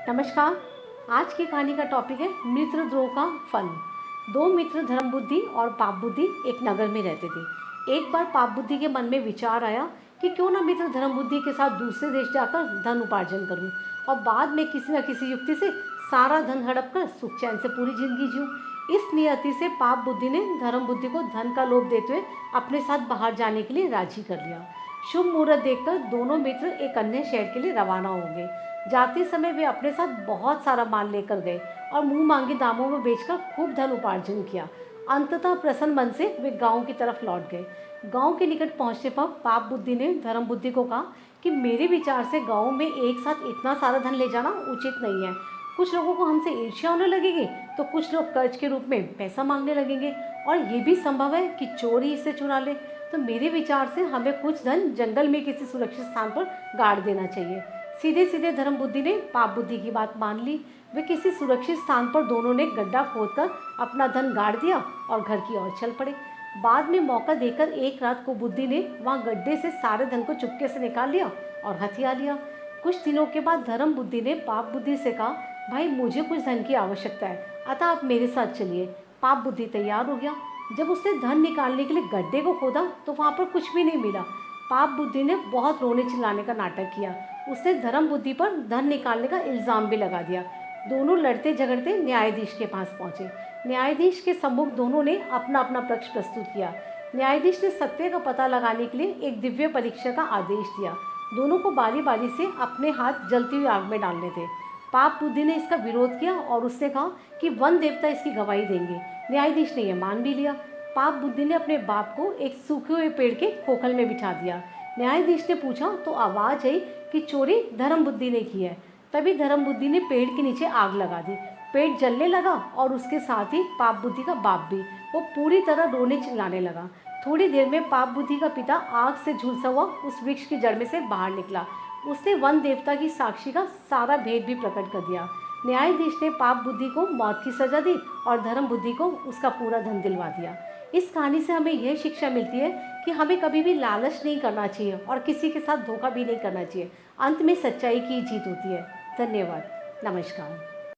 नमस्कार। आज की कहानी का टॉपिक है मित्रद्रोह का फल। दो मित्र धर्म बुद्धि और पाप बुद्धि एक नगर में रहते थे। एक बार पाप बुद्धि के मन में विचार आया कि क्यों ना मित्र धर्म बुद्धि के साथ दूसरे देश जाकर धन उपार्जन करूं और बाद में किसी न किसी युक्ति से सारा धन हड़प कर सुख चैन से पूरी जिंदगी जीऊं। इस नियति से पाप बुद्धि ने धर्म बुद्धि को धन का लोभ देते हुए अपने साथ बाहर जाने के लिए राजी कर लिया। शुभ मुहूर्त देखकर दोनों मित्र एक अन्य शहर के लिए रवाना हो गए। जाते समय वे अपने साथ बहुत सारा माल लेकर गए और मुंह मांगे दामों में बेचकर खूब धन उपार्जन किया। अंततः प्रसन्न मन से वे गांव की तरफ लौट गए। गांव के निकट पहुंचने पर पाप बुद्धि ने धर्म बुद्धि को कहा कि मेरे विचार से गांव में एक साथ इतना सारा धन ले जाना उचित नहीं है। कुछ लोगों को हमसे ईर्ष्या होने लगेगी तो कुछ लोग कर्ज के रूप में पैसा मांगने लगेंगे और ये भी संभव है कि चोरी इसे चुरा ले। तो मेरे विचार से हमें कुछ धन जंगल में किसी सुरक्षित स्थान पर गाड़ देना चाहिए। सीधे सीधे धर्म बुद्धि ने पाप बुद्धि की बात मान ली। वे किसी सुरक्षित स्थान पर दोनों ने गड्ढा खोदकर अपना धन गाड़ दिया और घर की ओर चल पड़े। बाद में मौका देकर एक रात को बुद्धि ने वहां गड्ढे से सारे धन को चुपके से निकाल लिया और हथिया लिया। कुछ दिनों के बाद धर्म बुद्धि ने पाप बुद्धि से कहा, भाई मुझे कुछ धन की आवश्यकता है, अतः आप मेरे साथ चलिए। पाप बुद्धि तैयार हो गया। जब उसने धन निकालने के लिए गड्ढे को खोदा तो वहाँ पर कुछ भी नहीं मिला। पाप बुद्धि ने बहुत रोने चिल्लाने का नाटक किया। उसने धर्म बुद्धि पर धन निकालने का इल्ज़ाम भी लगा दिया। दोनों लड़ते झगड़ते न्यायाधीश के पास पहुंचे। न्यायाधीश के सम्मुख दोनों ने अपना अपना पक्ष प्रस्तुत किया। न्यायाधीश ने सत्य का पता लगाने के लिए एक दिव्य परीक्षा का आदेश दिया। दोनों को बारी बारी से अपने हाथ जलती हुई आग में डालने थे। पाप बुद्धि ने इसका विरोध किया और उसने कहा कि वन देवता इसकी गवाही देंगे। न्यायाधीश ने यह मान भी लिया। पाप बुद्धि ने अपने बाप को एक सूखे हुए पेड़ के खोखल में बिठा दिया। न्यायाधीश ने पूछा तो आवाज़ आई कि चोरी धर्म बुद्धि ने की है। तभी धर्म बुद्धि ने पेड़ के नीचे आग लगा दी। पेड़ जलने लगा और उसके साथ ही पाप बुद्धि का बाप भी। वो पूरी तरह रोने चिल्लाने लगा। थोड़ी देर में पाप बुद्धि का पिता आग से झुलसा हुआ उस वृक्ष की जड़ में से बाहर निकला। उसने वन देवता की साक्षी का सारा भेद भी प्रकट कर दिया। न्यायाधीश ने पाप बुद्धि को मौत की सजा दी और धर्म बुद्धि को उसका पूरा धन दिलवा दिया। इस कहानी से हमें यह शिक्षा मिलती है कि हमें कभी भी लालच नहीं करना चाहिए और किसी के साथ धोखा भी नहीं करना चाहिए। अंत में सच्चाई की जीत होती है। धन्यवाद। नमस्कार।